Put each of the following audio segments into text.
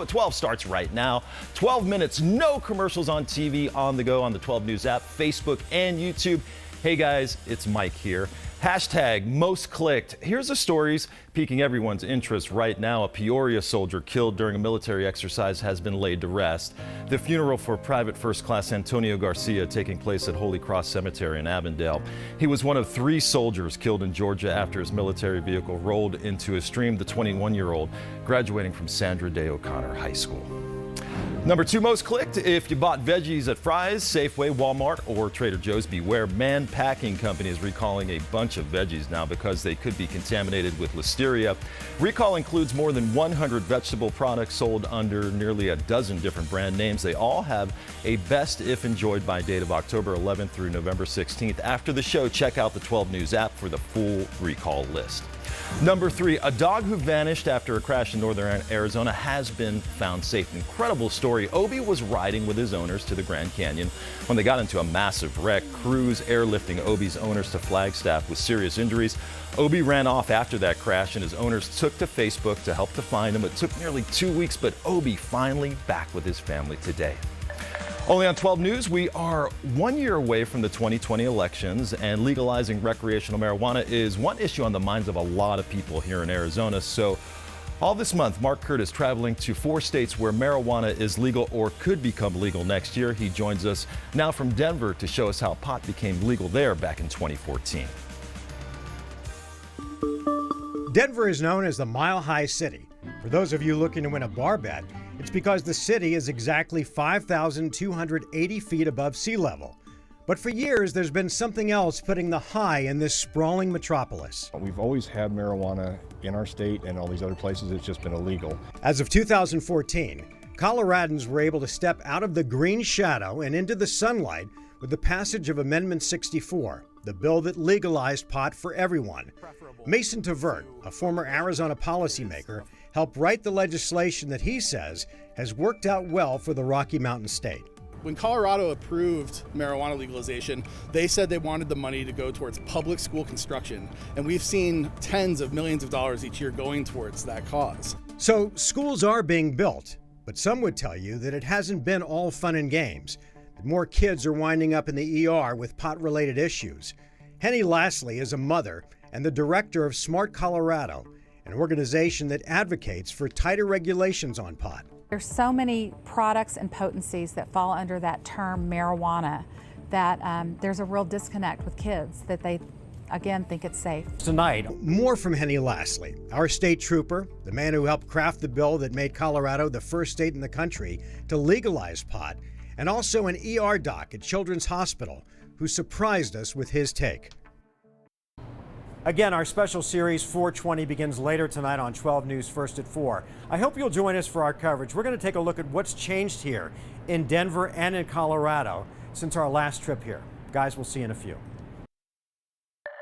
at 12 starts right now. 12 minutes, no commercials on TV, on the go on the 12 News app, Facebook, and YouTube. Hey guys, it's Mike here. Hashtag most clicked. Here's the stories piquing everyone's interest right now. A Peoria soldier killed during a military exercise has been laid to rest. The funeral for Private First Class Antonio Garcia taking place at Holy Cross Cemetery in Avondale. He was one of 3 soldiers killed in Georgia after his military vehicle rolled into a stream. The 21-year-old graduating from Sandra Day O'Connor High School. Number 2 most clicked. If you bought veggies at Fry's, Safeway, Walmart, or Trader Joe's, beware. Mann Packing Company is recalling a bunch of veggies now because they could be contaminated with Listeria. Recall includes more than 100 vegetable products sold under nearly a dozen different brand names. They all have a best if enjoyed by date of October 11th through November 16th. After the show, check out the 12 News app for the full recall list. Number 3, a dog who vanished after a crash in northern Arizona has been found safe. Incredible story. Obi was riding with his owners to the Grand Canyon when they got into a massive wreck. Crews airlifting Obi's owners to Flagstaff with serious injuries. Obi ran off after that crash and his owners took to Facebook to help to find him. It took nearly 2 weeks, but Obi finally back with his family today. Only on 12 News, we are 1 year away from the 2020 elections, and legalizing recreational marijuana is one issue on the minds of a lot of people here in Arizona. So all this month, Mark Curtis traveling to 4 states where marijuana is legal or could become legal next year. He joins us now from Denver to show us how pot became legal there back in 2014. Denver is known as the Mile High City. For those of you looking to win a bar bet, it's because the city is exactly 5,280 feet above sea level. But for years, there's been something else putting the high in this sprawling metropolis. We've always had marijuana in our state and all these other places. It's just been illegal. As of 2014, Coloradans were able to step out of the green shadow and into the sunlight with the passage of Amendment 64, the bill that legalized pot for everyone. Mason Tavert, a former Arizona policymaker, helped write the legislation that he says has worked out well for the Rocky Mountain state. When Colorado approved marijuana legalization, they said they wanted the money to go towards public school construction, and we've seen tens of millions of dollars each year going towards that cause. So schools are being built, but some would tell you that it hasn't been all fun and games. That more kids are winding up in the ER with pot-related issues. Henny Lastly is a mother and the director of Smart Colorado, an organization that advocates for tighter regulations on pot. There's so many products and potencies that fall under that term marijuana that there's a real disconnect with kids that they, again, think it's safe. Tonight, more from Henny Lastly, our state trooper, the man who helped craft the bill that made Colorado the first state in the country to legalize pot, and also an ER doc at Children's Hospital who surprised us with his take. Again, our special series 420 begins later tonight on 12 News First at 4. I hope you'll join us for our coverage. We're going to take a look at what's changed here in Denver and in Colorado since our last trip here. Guys, we'll see you in a few.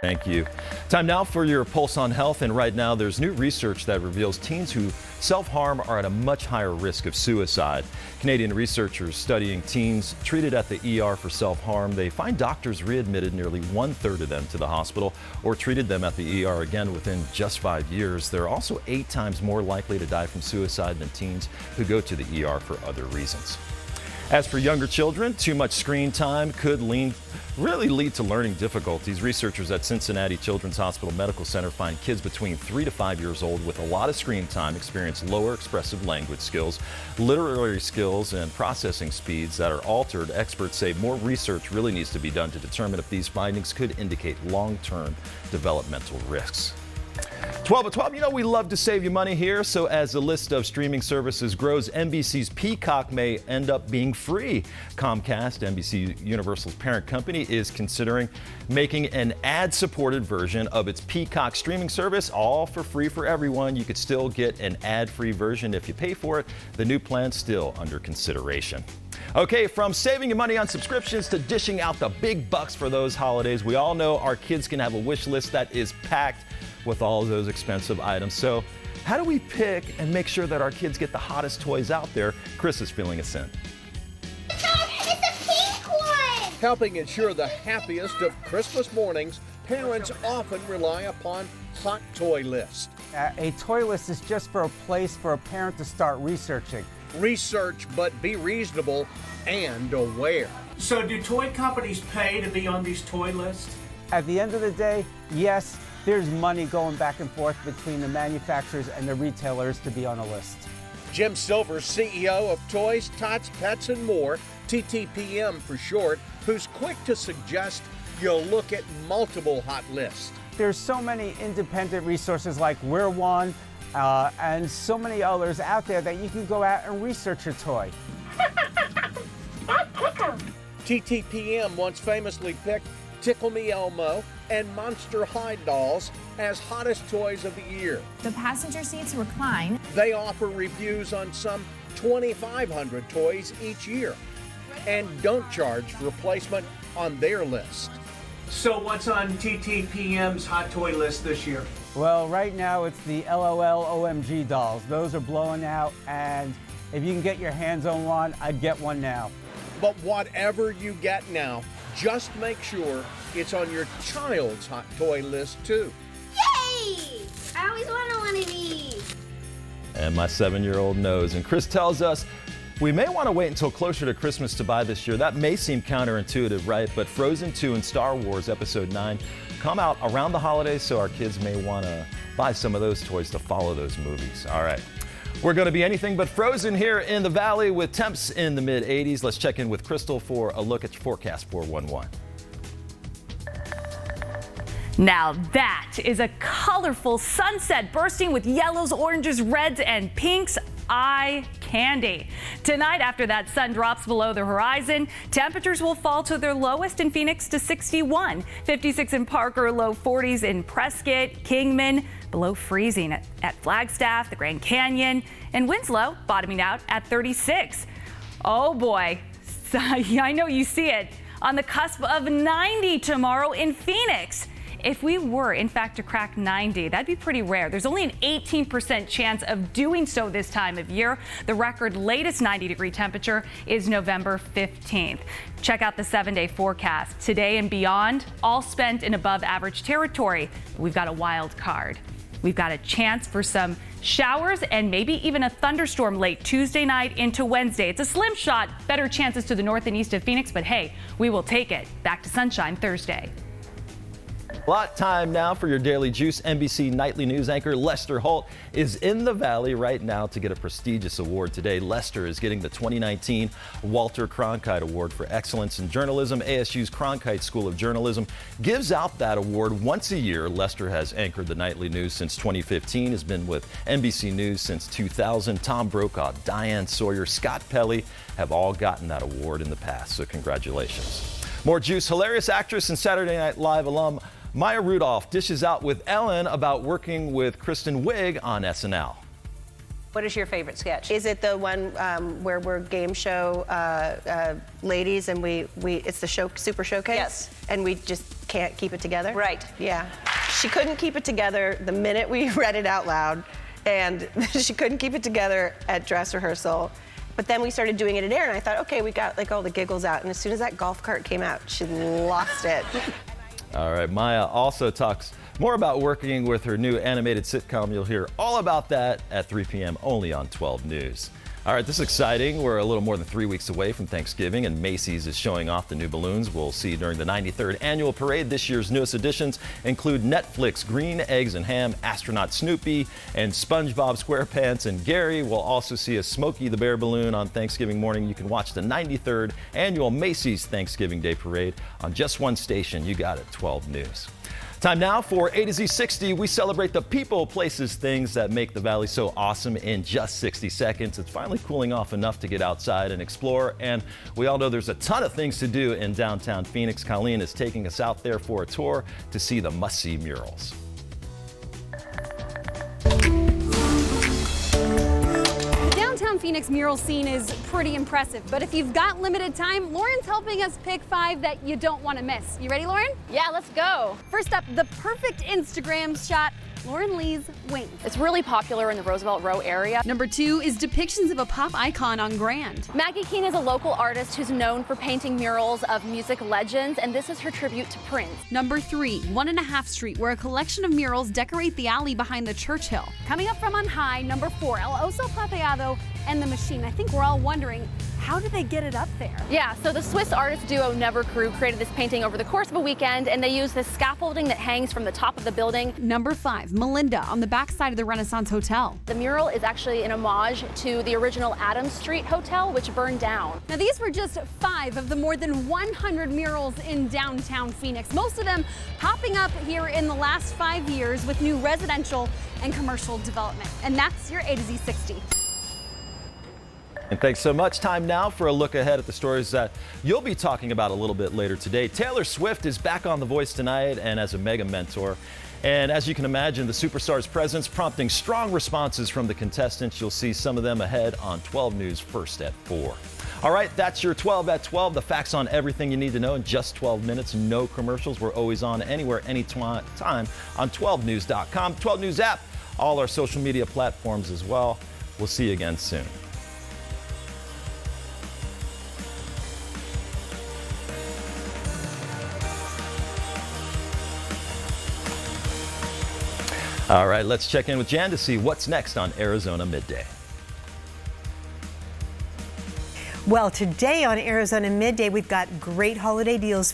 Thank you. Time now for your Pulse on Health, and right now there's new research that reveals teens who self-harm are at a much higher risk of suicide. Canadian researchers studying teens treated at the ER for self-harm, they find doctors readmitted nearly 1/3 of them to the hospital or treated them at the ER again within just 5 years. They're also 8 times more likely to die from suicide than teens who go to the ER for other reasons. As for younger children, too much screen time could really lead to learning difficulties. Researchers at Cincinnati Children's Hospital Medical Center find kids between 3 to 5 years old with a lot of screen time experience lower expressive language skills, literary skills, and processing speeds that are altered. Experts say more research really needs to be done to determine if these findings could indicate long-term developmental risks. 12 at 12, you know we love to save you money here, so as the list of streaming services grows, NBC's Peacock may end up being free. Comcast, NBC Universal's parent company, is considering making an ad-supported version of its Peacock streaming service, all for free for everyone. You could still get an ad-free version if you pay for it. The new plan's still under consideration. Okay, from saving you money on subscriptions to dishing out the big bucks for those holidays, we all know our kids can have a wish list that is packed with all of those expensive items. So how do we pick and make sure that our kids get the hottest toys out there? Chris is filling us in. It's a pink one! Helping ensure the happiest of Christmas mornings, parents often rely upon hot toy lists. A toy list is just for a place for a parent to start researching. Research, but be reasonable and aware. So do toy companies pay to be on these toy lists? At the end of the day, yes, there's money going back and forth between the manufacturers and the retailers to be on a list. Jim Silver, CEO of Toys, Tots, Pets, and More, TTPM for short, who's quick to suggest you'll look at multiple hot lists. There's so many independent resources like We're One and so many others out there that you can go out and research a toy. TTPM once famously picked Tickle Me Elmo and Monster High dolls as hottest toys of the year. The passenger seats recline. They offer reviews on some 2,500 toys each year and don't charge for replacement on their list. So what's on TTPM's hot toy list this year? Well, right now it's the LOL OMG dolls. Those are blowing out, and if you can get your hands on one, I'd get one now. But whatever you get now, just make sure it's on your child's hot toy list too. Yay! I always wanted one of these. And my 7-year-old knows. And Chris tells us we may want to wait until closer to Christmas to buy this year. That may seem counterintuitive, right? But Frozen 2 and Star Wars Episode 9 come out around the holidays, so our kids may want to buy some of those toys to follow those movies. All right. We're going to be anything but frozen here in the valley with temps in the mid-80s. Let's check in with Crystal for a look at your forecast 411. Now that is a colorful sunset bursting with yellows, oranges, reds, and pinks. Eye candy. Tonight, after that sun drops below the horizon, temperatures will fall to their lowest in Phoenix to 61, 56 in Parker, low 40s in Prescott, Kingman, below freezing at Flagstaff, the Grand Canyon, and Winslow bottoming out at 36. Oh boy, I know you see it. On the cusp of 90 tomorrow in Phoenix. If we were, in fact, to crack 90, that'd be pretty rare. There's only an 18% chance of doing so this time of year. The record latest 90-degree temperature is November 15th. Check out the 7-day forecast. Today and beyond, all spent in above average territory. We've got a wild card. We've got a chance for some showers and maybe even a thunderstorm late Tuesday night into Wednesday. It's a slim shot, better chances to the north and east of Phoenix, but hey, we will take it. Back to sunshine Thursday. A lot time now for your Daily Juice. NBC Nightly News anchor Lester Holt is in the Valley right now to get a prestigious award today. Lester is getting the 2019 Walter Cronkite Award for Excellence in Journalism. ASU's Cronkite School of Journalism gives out that award once a year. Lester has anchored the Nightly News since 2015, has been with NBC News since 2000. Tom Brokaw, Diane Sawyer, Scott Pelley have all gotten that award in the past, so congratulations. More Juice. Hilarious actress and Saturday Night Live alum Maya Rudolph dishes out with Ellen about working with Kristen Wiig on SNL. What is your favorite sketch? Is it the one where we're game show ladies and we it's the show Super Showcase? Yes. And we just can't keep it together? Right. Yeah. She couldn't keep it together the minute we read it out loud, and she couldn't keep it together at dress rehearsal. But then we started doing it at air, and I thought, okay, we got like all the giggles out, and as soon as that golf cart came out, she lost it. All right, Maya also talks more about working with her new animated sitcom. You'll hear all about that at 3 p.m. only on 12 News. All right, this is exciting. We're a little more than 3 weeks away from Thanksgiving, and Macy's is showing off the new balloons we'll see during the 93rd annual parade. This year's newest additions include Netflix Green Eggs and Ham, Astronaut Snoopy, and SpongeBob SquarePants and Gary. We'll also see a Smokey the Bear balloon on Thanksgiving morning. You can watch the 93rd annual Macy's Thanksgiving Day Parade on just one station. You got it, 12 News. Time now for A to Z 60. We celebrate the people, places, things that make the Valley so awesome in just 60 seconds. It's finally cooling off enough to get outside and explore, and we all know there's a ton of things to do in downtown Phoenix. Colleen is taking us out there for a tour to see the must-see murals. Downtown Phoenix mural scene is pretty impressive, but if you've got limited time, Lauren's helping us pick 5 that you don't want to miss. You ready, Lauren? Yeah, let's go. First up, the perfect Instagram shot Lauren Lee's Wings. It's really popular in the Roosevelt Row area. Number 2 is depictions of a pop icon on Grand. Maggie Keene is a local artist who's known for painting murals of music legends, and this is her tribute to Prince. Number 3, 1.5 Street, where a collection of murals decorate the alley behind the Churchill. Coming up from on high, number 4, El Oso Plateado and the Machine. I think we're all wondering, how did they get it up there? Yeah, so the Swiss artist duo Never Crew created this painting over the course of a weekend, and they used this scaffolding that hangs from the top of the building. Number 5, Melinda, on the backside of the Renaissance Hotel. The mural is actually an homage to the original Adams Street Hotel, which burned down. Now, these were just 5 of the more than 100 murals in downtown Phoenix, most of them popping up here in the last 5 years with new residential and commercial development. And that's your A to Z 60. And thanks so much. Time now for a look ahead at the stories that you'll be talking about a little bit later today. Taylor Swift is back on The Voice tonight and as a mega mentor. And as you can imagine, the superstar's presence prompting strong responses from the contestants. You'll see some of them ahead on 12 News first at 4. All right, that's your 12 at 12. The facts on everything you need to know in just 12 minutes. No commercials. We're always on anywhere, anytime on 12news.com, 12 News app, all our social media platforms as well. We'll see you again soon. All right, let's check in with Jan to see what's next on Arizona Midday. Well, today on Arizona Midday, we've got great holiday deals for